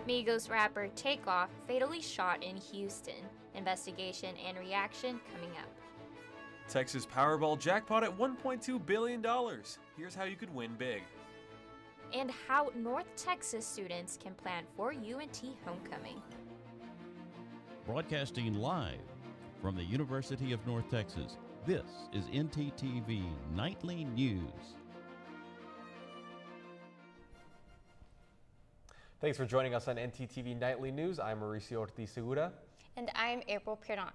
Migos rapper Takeoff fatally shot in Houston. Investigation and reaction coming up. Texas Powerball jackpot at $1.2 billion. Here's how you could win big. And how North Texas students can plan for UNT homecoming. Broadcasting live from the University of North Texas, this is ntTV Nightly News. Thanks for joining us on ntTV Nightly News. I'm Mauricio Ortiz Segura. And I'm April Piron.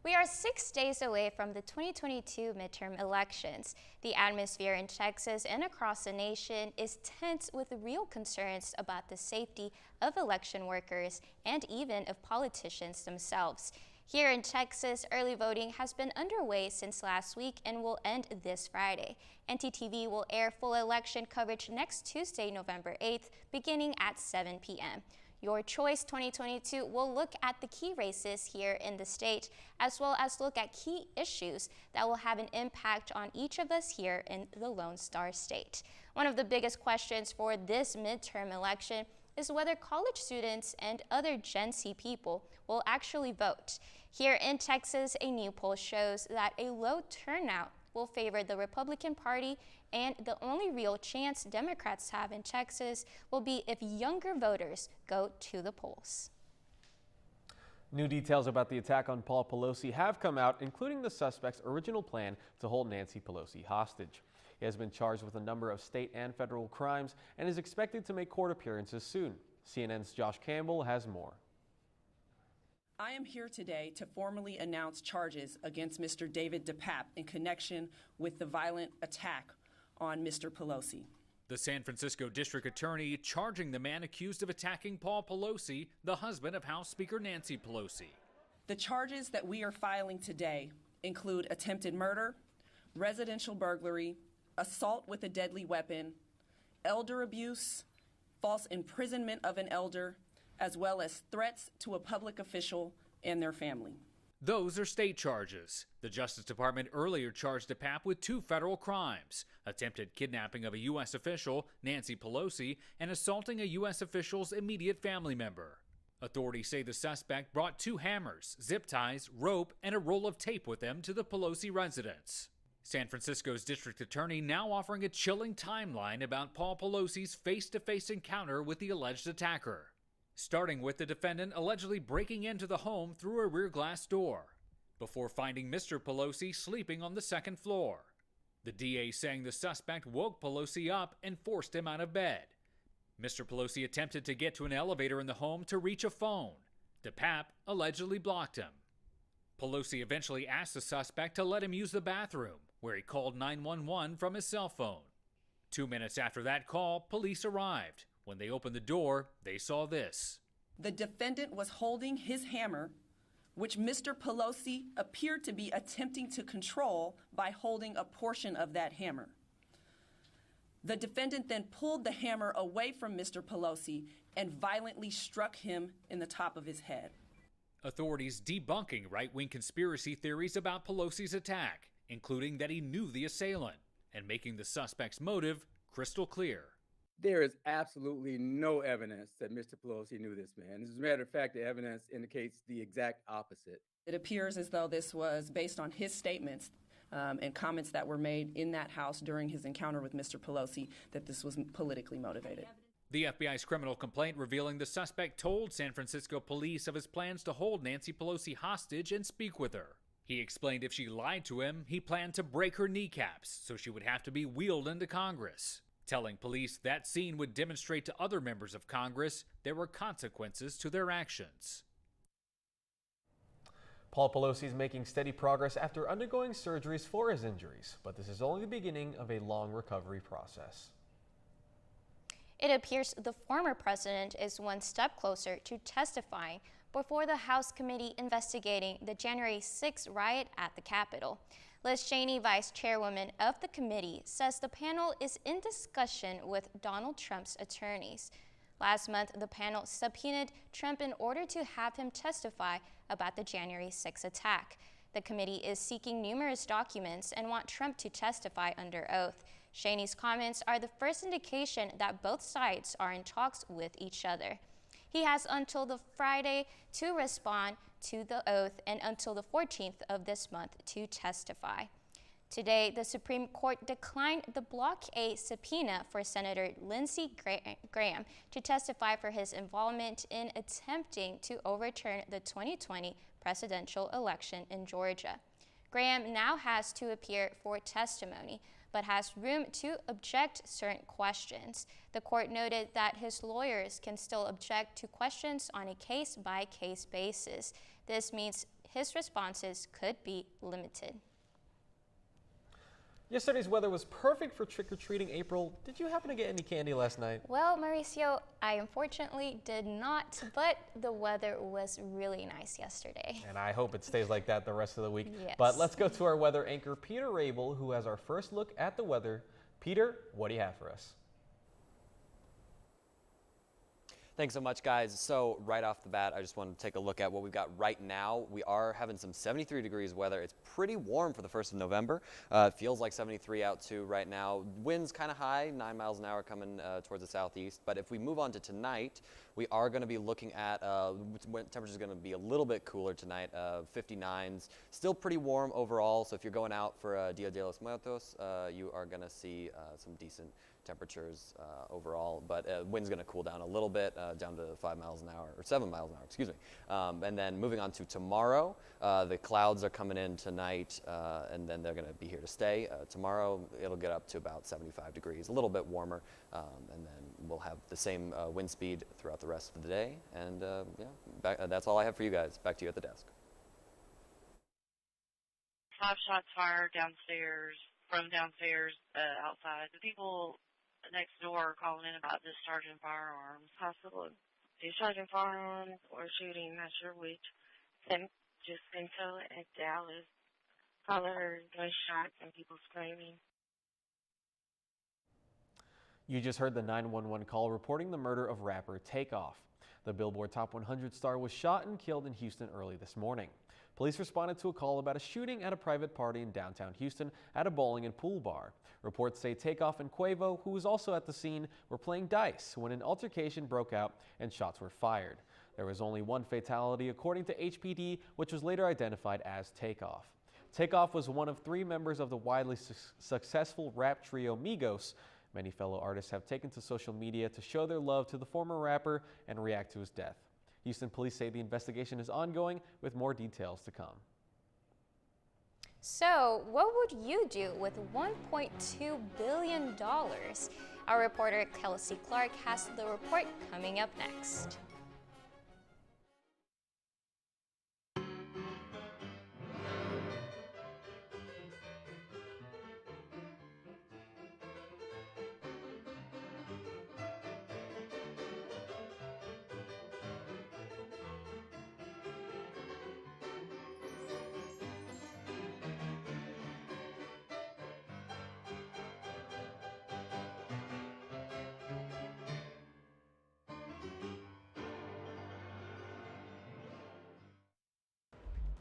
We are 6 days away from the 2022 midterm elections. The atmosphere in Texas and across the nation is tense with real concerns about the safety of election workers and even of politicians themselves. Here in Texas, early voting has been underway since last week and will end this Friday. ntTV will air full election coverage next Tuesday, November 8th, beginning at 7 p.m. Your Choice 2022 will look at the key races here in the state, as well as look at key issues that will have an impact on each of us here in the Lone Star State. One of the biggest questions for this midterm election is whether college students and other Gen Z people will actually vote. Here in Texas, a new poll shows that a low turnout will favor the Republican Party, and the only real chance Democrats have in Texas will be if younger voters go to the polls. New details about the attack on Paul Pelosi have come out, including the suspect's original plan to hold Nancy Pelosi hostage. He has been charged with a number of state and federal crimes and is expected to make court appearances soon. CNN's Josh Campbell has more. I am here today to formally announce charges against Mr. David DePape in connection with the violent attack on Mr. Pelosi. The San Francisco District Attorney charging the man accused of attacking Paul Pelosi, the husband of House Speaker Nancy Pelosi. The charges that we are filing today include attempted murder, residential burglary, assault with a deadly weapon, elder abuse, false imprisonment of an elder, as well as threats to a public official and their family. Those are state charges. The Justice Department earlier charged DePape with 2 federal crimes: attempted kidnapping of a U.S. official, Nancy Pelosi, and assaulting a U.S. official's immediate family member. Authorities say the suspect brought 2 hammers, zip ties, rope, and a roll of tape with him to the Pelosi residence. San Francisco's district attorney now offering a chilling timeline about Paul Pelosi's face-to-face encounter with the alleged attacker, starting with the defendant allegedly breaking into the home through a rear glass door, before finding Mr. Pelosi sleeping on the second floor. The DA saying the suspect woke Pelosi up and forced him out of bed. Mr. Pelosi attempted to get to an elevator in the home to reach a phone. DePape allegedly blocked him. Pelosi eventually asked the suspect to let him use the bathroom, where he called 911 from his cell phone. 2 minutes after that call, police arrived. When they opened the door, they saw this. The defendant was holding his hammer, which Mr. Pelosi appeared to be attempting to control by holding a portion of that hammer. The defendant then pulled the hammer away from Mr. Pelosi and violently struck him in the top of his head. Authorities debunking right-wing conspiracy theories about Pelosi's attack, including that he knew the assailant, and making the suspect's motive crystal clear. There is absolutely no evidence that Mr. Pelosi knew this man. As a matter of fact, the evidence indicates the exact opposite. It appears as though this was based on his statements and comments that were made in that house during his encounter with Mr. Pelosi, that this was politically motivated. The FBI's criminal complaint revealing the suspect told San Francisco police of his plans to hold Nancy Pelosi hostage and speak with her. He explained if she lied to him, he planned to break her kneecaps so she would have to be wheeled into Congress, telling police that scene would demonstrate to other members of Congress there were consequences to their actions. Paul Pelosi is making steady progress after undergoing surgeries for his injuries, but this is only the beginning of a long recovery process. It appears the former president is one step closer to testifying before the House committee investigating the January 6th riot at the Capitol. Liz Cheney, vice chairwoman of the committee, says the panel is in discussion with Donald Trump's attorneys. Last month, the panel subpoenaed Trump in order to have him testify about the January 6th attack. The committee is seeking numerous documents and want Trump to testify under oath. Cheney's comments are the first indication that both sides are in talks with each other. He has until the Friday to respond to the oath and until the 14th of this month to testify. Today, the Supreme Court declined the Block A subpoena for Senator Lindsey Graham to testify for his involvement in attempting to overturn the 2020 presidential election in Georgia. Graham now has to appear for testimony, but has room to object certain questions. The court noted that his lawyers can still object to questions on a case-by-case basis. This means his responses could be limited. Yesterday's weather was perfect for trick-or-treating. April, did you happen to get any candy last night? Well, Mauricio, I unfortunately did not, but the weather was really nice yesterday. And I hope it stays like that the rest of the week. Yes. But let's go to our weather anchor, Peter Rabel, who has our first look at the weather. Peter, what do you have for us? Thanks so much, guys. So right off the bat, I just wanted to take a look at what we've got right now. We are having some 73 degrees weather. It's pretty warm for the 1st of November. It feels like 73 out too right now. Winds kind of high, 9 miles an hour coming towards the southeast. But if we move on to tonight, we are going to be looking at temperatures going to be a little bit cooler tonight, 59s. Still pretty warm overall. So if you're going out for Dia de los Muertos, you are going to see some decent temperatures overall, but wind's going to cool down a little bit, down to 5 miles an hour, or 7 miles an hour, excuse me. And then moving on to tomorrow, the clouds are coming in tonight, and then they're going to be here to stay. Tomorrow, it'll get up to about 75 degrees, a little bit warmer, and then we'll have the same wind speed throughout the rest of the day. And yeah, that's all I have for you guys. Back to you at the desk. 5 shots fired downstairs, from downstairs outside. The people next door are calling in about discharging firearms. Possible discharging firearms or shooting, not sure which. Then just until at Dallas, probably heard gunshots and people screaming. You just heard the 911 call reporting the murder of rapper Takeoff. The Billboard Top 100 star was shot and killed in Houston early this morning. Police responded to a call about a shooting at a private party in downtown Houston at a bowling and pool bar. Reports say Takeoff and Quavo, who was also at the scene, were playing dice when an altercation broke out and shots were fired. There was only one fatality according to HPD, which was later identified as Takeoff. Takeoff was one of 3 members of the widely successful rap trio Migos. Many fellow artists have taken to social media to show their love to the former rapper and react to his death. Houston police say the investigation is ongoing with more details to come. So, what would you do with $1.2 billion? Our reporter Kelsey Clark has the report coming up next.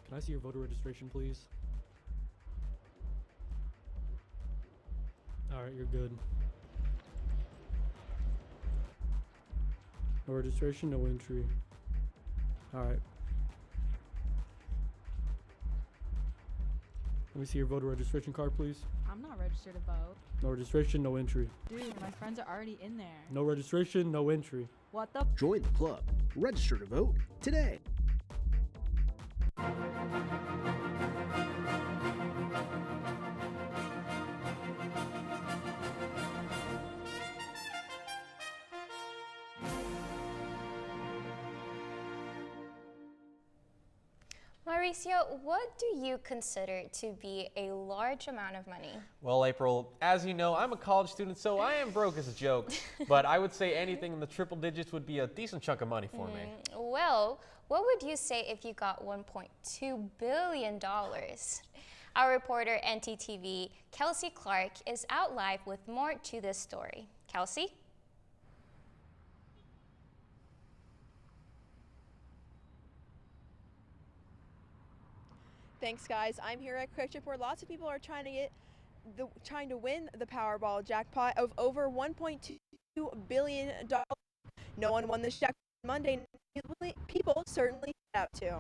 Can I see your voter registration, please? All right, you're good. No registration, no entry. All right. Let me see your voter registration card, please. I'm not registered to vote. No registration, no entry. Dude, my friends are already in there. No registration, no entry. What the? Join the club. Register to vote today. Mauricio, what do you consider to be a large amount of money? Well, April, as you know, I'm a college student, so I am broke as a joke. But I would say anything in the triple digits would be a decent chunk of money for me. Well, what would you say if you got $1.2 billion? Our reporter, ntTV, Kelsey Clark, is out live with more to this story. Kelsey? Thanks, guys. I'm here at Quick Trip where lots of people are trying to get trying to win the Powerball jackpot of over $1.2 billion. No one won this jackpot Monday. People certainly set out to.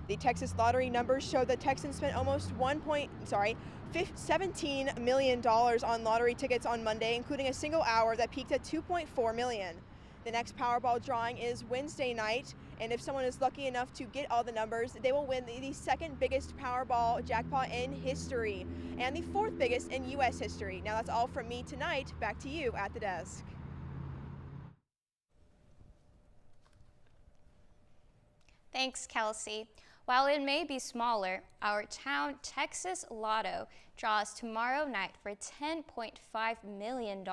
The Texas lottery numbers show that Texans spent almost $17 million on lottery tickets on Monday, including a single hour that peaked at $2.4 million. The next Powerball drawing is Wednesday night, and if someone is lucky enough to get all the numbers, they will win the second biggest Powerball jackpot in history and the fourth biggest in U.S. history. Now that's all from me tonight. Back to you at the desk. Thanks, Kelsey. While it may be smaller, our town Texas Lotto draws tomorrow night for $10.5 million.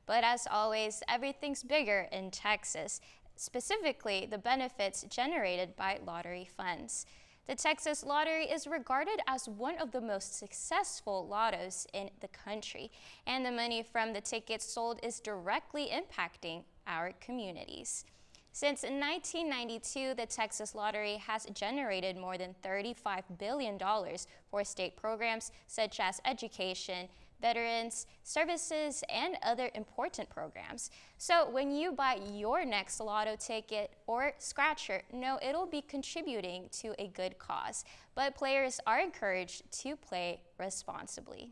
But as always, everything's bigger in Texas, specifically the benefits generated by lottery funds. The Texas Lottery is regarded as one of the most successful lottos in the country, and the money from the tickets sold is directly impacting our communities. Since 1992, the Texas Lottery has generated more than $35 billion for state programs such as education, veterans, services, and other important programs. So when you buy your next lotto ticket or scratcher, know it'll be contributing to a good cause. But players are encouraged to play responsibly.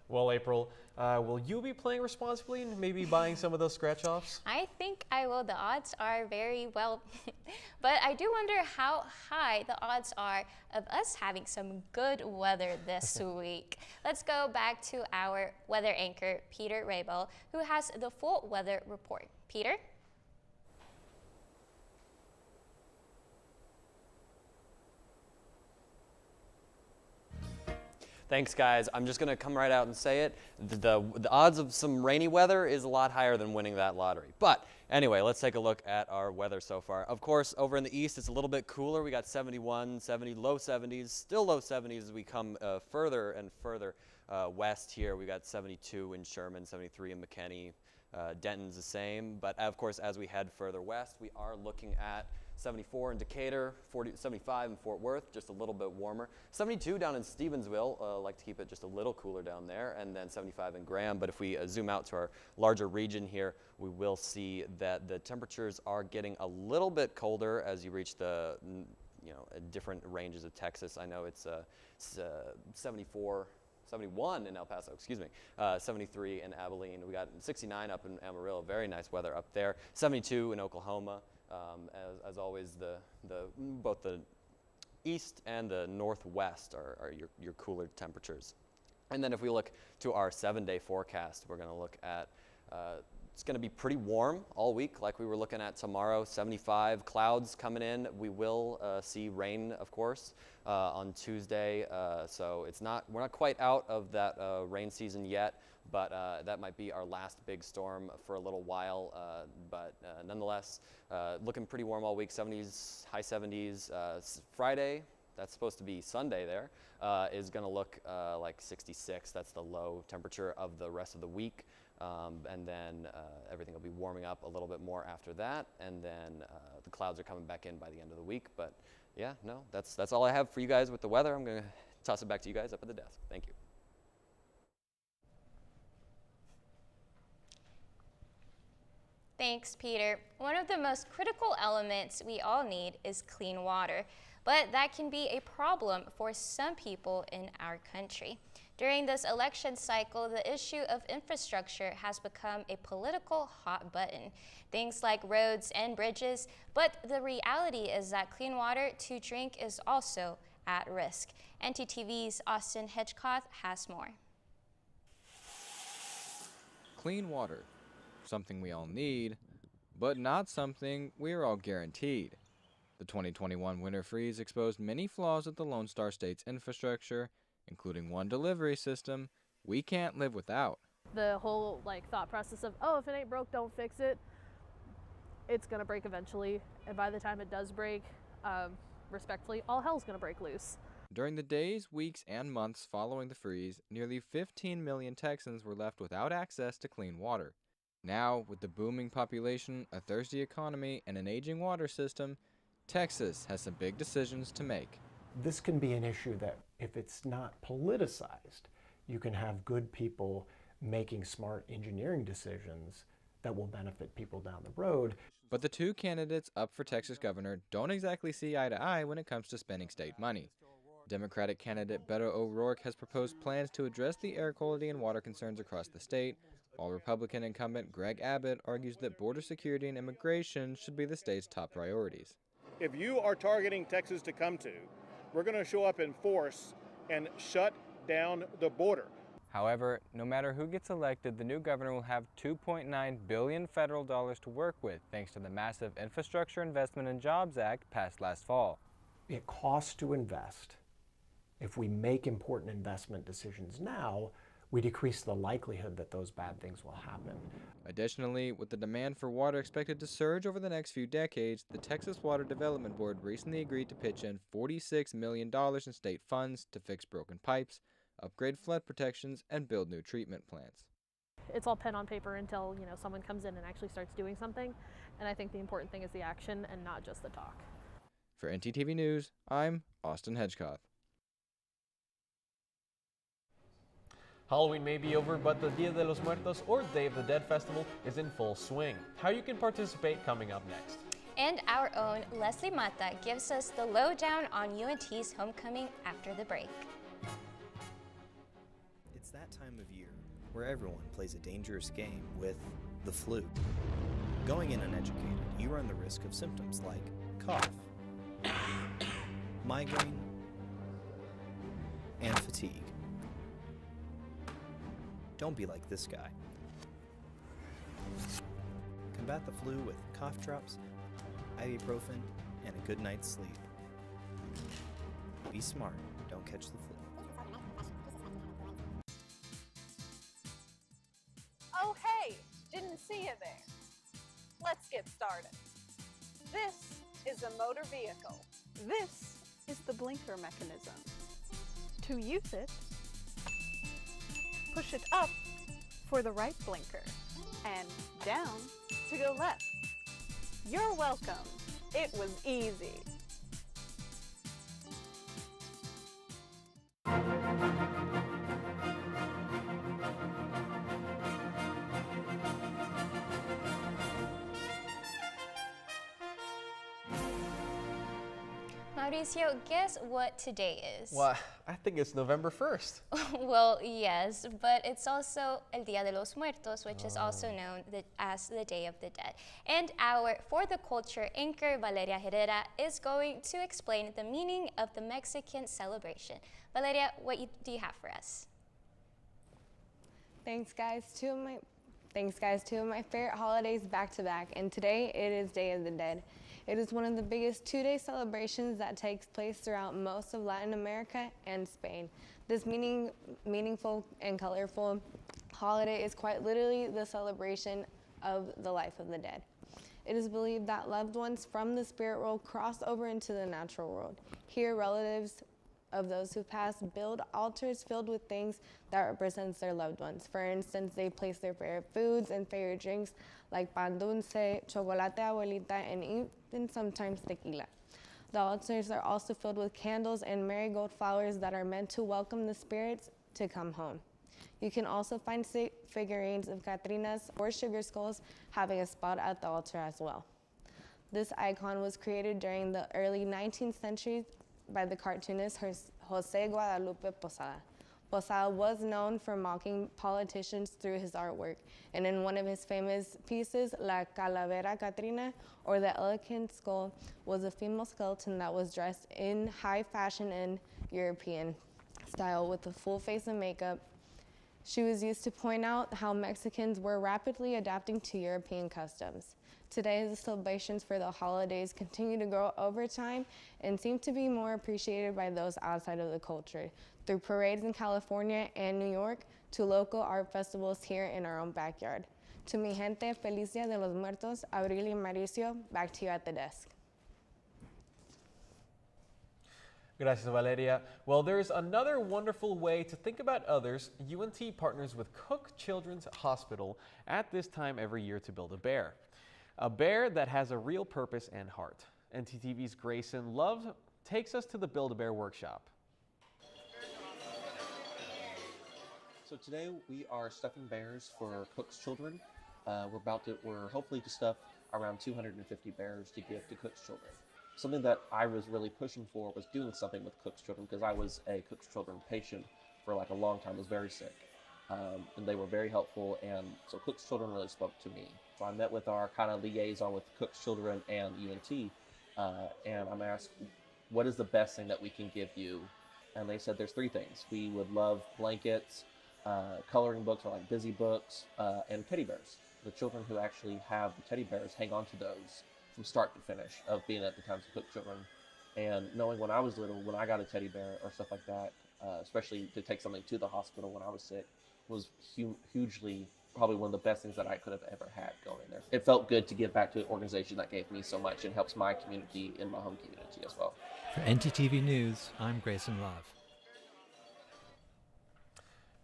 Well, April, will you be playing responsibly and maybe buying some of those scratch-offs? I think I will. The odds are very well, but I do wonder how high the odds are of us having some good weather this week. Let's go back to our weather anchor, Peter Rabel, who has the full weather report. Peter? Thanks, guys. I'm just going to come right out and say it. The odds of some rainy weather is a lot higher than winning that lottery. But anyway, let's take a look at our weather so far. Of course, over in the east, it's a little bit cooler. We got 71, 70, low 70s, still low 70s as we come further and further west here. We got 72 in Sherman, 73 in McKinney. Denton's the same. But of course, as we head further west, we are looking at 74 in Decatur, 75 in Fort Worth, just a little bit warmer. 72 down in Stevensville, like to keep it just a little cooler down there, and then 75 in Graham. But if we zoom out to our larger region here, we will see that the temperatures are getting a little bit colder as you reach the different ranges of Texas. I know it's 71 in El Paso, 73 in Abilene. We got 69 up in Amarillo, very nice weather up there. 72 in Oklahoma. As always, both the east and the northwest are your cooler temperatures. And then if we look to our 7-day forecast, we're going to look at it's going to be pretty warm all week, like we were looking at tomorrow. 75 clouds coming in. We will see rain, of course, on Tuesday. So we're not quite out of that rain season yet, but that might be our last big storm for a little while. But nonetheless, looking pretty warm all week. 70s, high 70s. Friday, that's supposed to be Sunday there, is going to look like 66. That's the low temperature of the rest of the week. And then everything will be warming up a little bit more after that, and then the clouds are coming back in by the end of the week. But yeah, no, that's all I have for you guys with the weather. I'm going to toss it back to you guys up at the desk. Thank you. Thanks, Peter. One of the most critical elements we all need is clean water, but that can be a problem for some people in our country. During this election cycle, the issue of infrastructure has become a political hot button. Things like roads and bridges, but the reality is that clean water to drink is also at risk. ntTV's Austin Hitchcock has more. Clean water, something we all need, but not something we're all guaranteed. The 2021 winter freeze exposed many flaws of the Lone Star State's infrastructure, including one delivery system we can't live without. The whole thought process of, oh, if it ain't broke, don't fix it. It's gonna break eventually, and by the time it does break, respectfully, all hell's gonna break loose. During the days, weeks, and months following the freeze, nearly 15 million Texans were left without access to clean water. Now, with the booming population, a thirsty economy, and an aging water system, Texas has some big decisions to make. This can be an issue that if it's not politicized, you can have good people making smart engineering decisions that will benefit people down the road. But the two candidates up for Texas governor don't exactly see eye to eye when it comes to spending state money. Democratic candidate Beto O'Rourke has proposed plans to address the air quality and water concerns across the state, while Republican incumbent Greg Abbott argues that border security and immigration should be the state's top priorities. If you are targeting Texas to come to, we're going to show up in force and shut down the border. However, no matter who gets elected, the new governor will have $2.9 billion federal dollars to work with, thanks to the massive Infrastructure Investment and Jobs Act passed last fall. It costs to invest. If we make important investment decisions now, we decrease the likelihood that those bad things will happen. Additionally, with the demand for water expected to surge over the next few decades, the Texas Water Development Board recently agreed to pitch in $46 million in state funds to fix broken pipes, upgrade flood protections, and build new treatment plants. It's all pen on paper until, someone comes in and actually starts doing something. And I think the important thing is the action and not just the talk. For ntTV News, I'm Austin Hedgecoth. Halloween may be over, but the Dia de los Muertos or Day of the Dead festival is in full swing. How you can participate coming up next. And our own Leslie Mata gives us the lowdown on UNT's homecoming after the break. It's that time of year where everyone plays a dangerous game with the flu. Going in uneducated, you run the risk of symptoms like cough, migraine, and fatigue. Don't be like this guy. Combat the flu with cough drops, ibuprofen, and a good night's sleep. Be smart, don't catch the flu. Oh hey, didn't see you there. Let's get started. This is a motor vehicle. This is the blinker mechanism. To use it, push it up for the right blinker and down to go left. You're welcome. It was easy. Mauricio, guess what today is? Well, I think it's November 1st. Well, yes, but it's also El Día de los Muertos, which is also known as the Day of the Dead. And our For the Culture anchor, Valeria Herrera, is going to explain the meaning of the Mexican celebration. Valeria, what do you have for us? Thanks, guys. Two of my favorite holidays back to back, and today it is Day of the Dead. It is one of the biggest two-day celebrations that takes place throughout most of Latin America and Spain. This meaningful and colorful holiday is quite literally the celebration of the life of the dead. It is believed that loved ones from the spirit world cross over into the natural world. Here, relatives of those who passed build altars filled with things that represents their loved ones. For instance, they place their favorite foods and favorite drinks like pan dulce, chocolate abuelita, and even sometimes tequila. The altars are also filled with candles and marigold flowers that are meant to welcome the spirits to come home. You can also find figurines of Catrinas or sugar skulls having a spot at the altar as well. This icon was created during the early 19th century by the cartoonist Jose Guadalupe Posada. Posada was known for mocking politicians through his artwork, and in one of his famous pieces, La Calavera Catrina, or the Elegant Skull, was a female skeleton that was dressed in high fashion and European style with a full face of makeup. She was used to point out how Mexicans were rapidly adapting to European customs. Today, the celebrations for the holidays continue to grow over time and seem to be more appreciated by those outside of the culture, through parades in California and New York to local art festivals here in our own backyard. To mi gente, feliz Dia de los Muertos. Abril y Mauricio, back to you at the desk. Gracias, Valeria. Well, there's another wonderful way to think about others. UNT partners with Cook Children's Hospital at this time every year to build a bear. A bear that has a real purpose and heart. ntTV's Grayson Love takes us to the Build-A-Bear workshop. So today we are stuffing bears for Cook's Children. We're hopefully to stuff around 250 bears to give to Cook's Children. Something that I was really pushing for was doing something with Cook's Children because I was a Cook's Children patient for like a long time. I was very sick. And they were very helpful, and so Cook's Children really spoke to me. So I met with our kind of liaison with Cook's Children and UNT, and I'm asked, what is the best thing that we can give you? And they said there's 3 things. We would love blankets, coloring books or like busy books, and teddy bears. The children who actually have the teddy bears hang on to those from start to finish of being at the times of Cook's Children. And knowing when I was little, when I got a teddy bear or stuff like that, especially to take something to the hospital when I was sick, was hugely probably one of the best things that I could have ever had going there. It felt good to give back to an organization that gave me so much and helps my community in my home community as well. For ntTV News, I'm Grayson Love.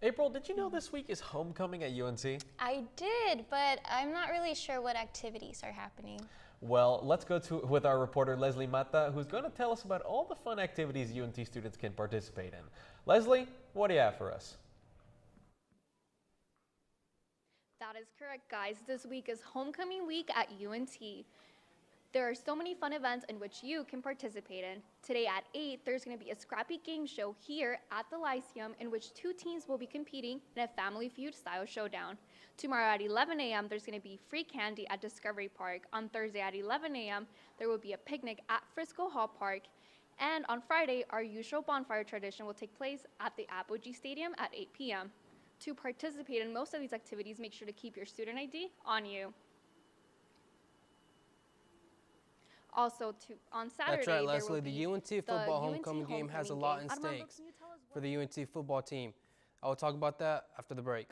April, did you know this week is homecoming at UNC? I did, but I'm not really sure what activities are happening. Well, let's go with our reporter Leslie Mata, who's going to tell us about all the fun activities UNT students can participate in. Leslie, what do you have for us? That is correct, guys. This week is homecoming week at UNT. There are so many fun events in which you can participate in. Today at 8, there's going to be a scrappy game show here at the Lyceum in which 2 teams will be competing in a Family Feud style showdown. Tomorrow at 11 a.m., there's going to be free candy at Discovery Park. On Thursday at 11 a.m., there will be a picnic at Frisco Hall Park. And on Friday, our usual bonfire tradition will take place at the Apogee Stadium at 8 p.m. To participate in most of these activities, make sure to keep your student ID on you. Also, on Saturday, that's right, Leslie. The UNT football homecoming game has a lot in stakes for the UNT football team. I will talk about that after the break.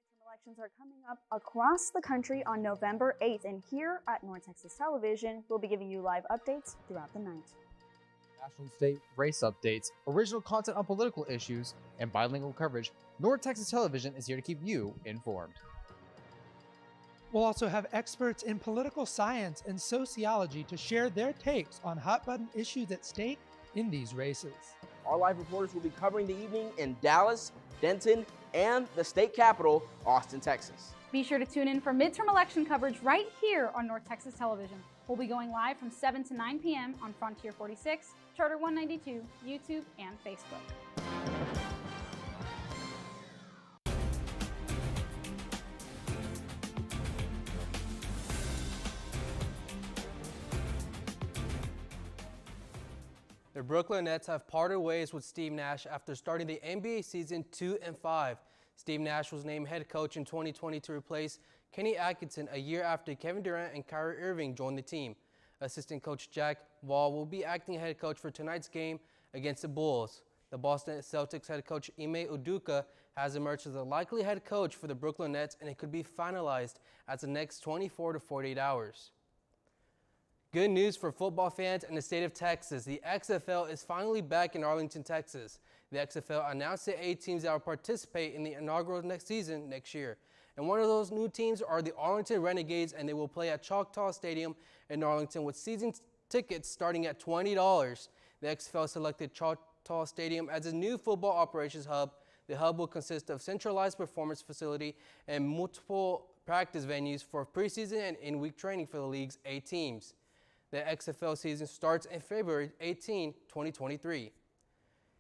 Midterm elections are coming up across the country on November 8th, and here at North Texas Television, we'll be giving you live updates throughout the night. National and state race updates, original content on political issues, and bilingual coverage, North Texas Television is here to keep you informed. We'll also have experts in political science and sociology to share their takes on hot-button issues at stake in these races. Our live reporters will be covering the evening in Dallas, Denton, and the state capital, Austin, Texas. Be sure to tune in for midterm election coverage right here on North Texas Television. We'll be going live from 7 to 9 p.m. on Frontier 46, Charter 192, YouTube, and Facebook. The Brooklyn Nets have parted ways with Steve Nash after starting the NBA season 2-5. Steve Nash was named head coach in 2020 to replace Kenny Atkinson a year after Kevin Durant and Kyrie Irving joined the team. Assistant coach Jack Wall will be acting head coach for tonight's game against the Bulls. The Boston Celtics head coach Ime Udoka has emerged as a likely head coach for the Brooklyn Nets, and it could be finalized as the next 24 to 48 hours. Good news for football fans in the state of Texas. The XFL is finally back in Arlington, Texas. The XFL announced the 8 teams that will participate in the inaugural next season next year. And one of those new teams are the Arlington Renegades, and they will play at Choctaw Stadium in Arlington with season tickets starting at $20. The XFL selected Choctaw Stadium as a new football operations hub. The hub will consist of centralized performance facility and multiple practice venues for preseason and in-week training for the league's 8 teams. The XFL season starts in February 18, 2023.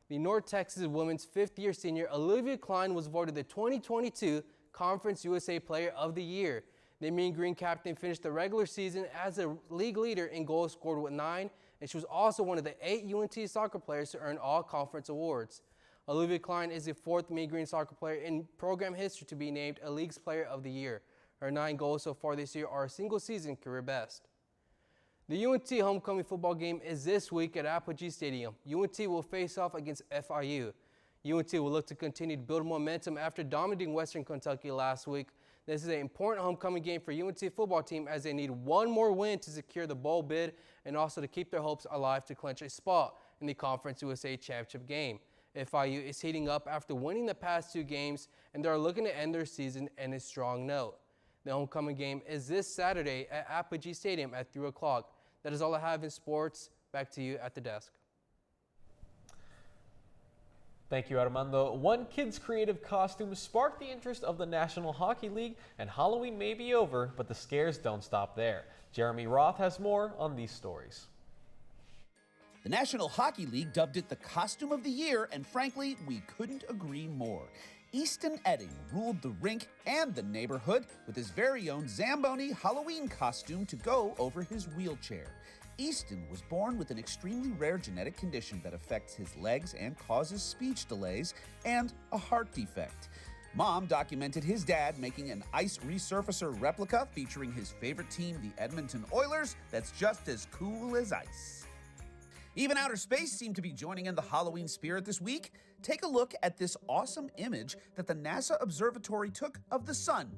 The North Texas women's 5th-year senior Olivia Klein was voted the 2022 Conference USA Player of the Year. The Mean Green captain finished the regular season as a league leader in goals scored with 9, and she was also one of the 8 UNT soccer players to earn all conference awards. Olivia Klein is the 4th Mean Green soccer player in program history to be named a league's Player of the Year. Her 9 goals so far this year are a single-season career best. The UNT homecoming football game is this week at Apogee Stadium. UNT will face off against FIU. UNT will look to continue to build momentum after dominating Western Kentucky last week. This is an important homecoming game for UNT football team as they need one more win to secure the bowl bid and also to keep their hopes alive to clinch a spot in the Conference USA Championship game. FIU is heating up after winning the past 2 games, and they are looking to end their season on a strong note. The homecoming game is this Saturday at Apogee Stadium at 3 o'clock. That is all I have in sports. Back to you at the desk. Thank you, Armando. One kid's creative costume sparked the interest of the National Hockey League, and Halloween may be over, but the scares don't stop there. Jeremy Roth has more on these stories. The National Hockey League dubbed it the Costume of the Year, and frankly, we couldn't agree more. Easton Edding ruled the rink and the neighborhood with his very own Zamboni Halloween costume to go over his wheelchair. Easton was born with an extremely rare genetic condition that affects his legs and causes speech delays and a heart defect. Mom documented his dad making an ice resurfacer replica featuring his favorite team, the Edmonton Oilers, that's just as cool as ice. Even outer space seemed to be joining in the Halloween spirit this week. Take a look at this awesome image that the NASA observatory took of the sun.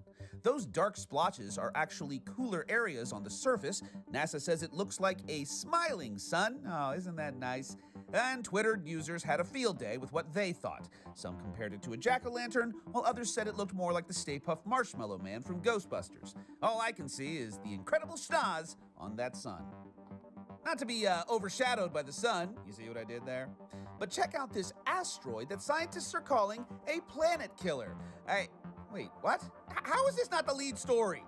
Those dark splotches are actually cooler areas on the surface. NASA says it looks like a smiling sun. Oh, isn't that nice? And Twitter users had a field day with what they thought. Some compared it to a jack-o'-lantern, while others said it looked more like the Stay Puft Marshmallow Man from Ghostbusters. All I can see is the incredible stars on that sun. Not to be overshadowed by the sun, you see what I did there? But check out this asteroid that scientists are calling a planet killer. Wait, what? How is this not the lead story?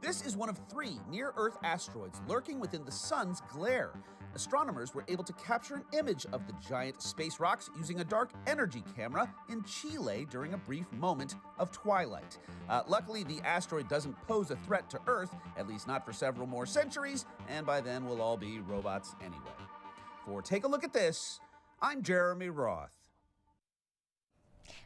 This is one of 3 near-Earth asteroids lurking within the sun's glare. Astronomers were able to capture an image of the giant space rocks using a dark energy camera in Chile during a brief moment of twilight. Luckily, the asteroid doesn't pose a threat to Earth, at least not for several more centuries, and by then we'll all be robots anyway. For Take a Look at This, I'm Jeremy Roth.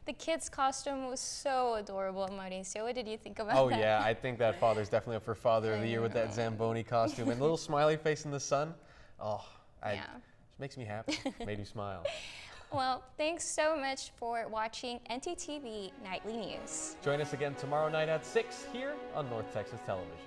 The kid's costume was so adorable, Mauricio. What did you think about that? Oh yeah, I think that father's definitely up for Father of the Year with that Zamboni costume and the little smiley face in the sun. Oh, it makes me happy. Made you smile. Well, thanks so much for watching ntTV Nightly News. Join us again tomorrow night at 6 here on North Texas Television.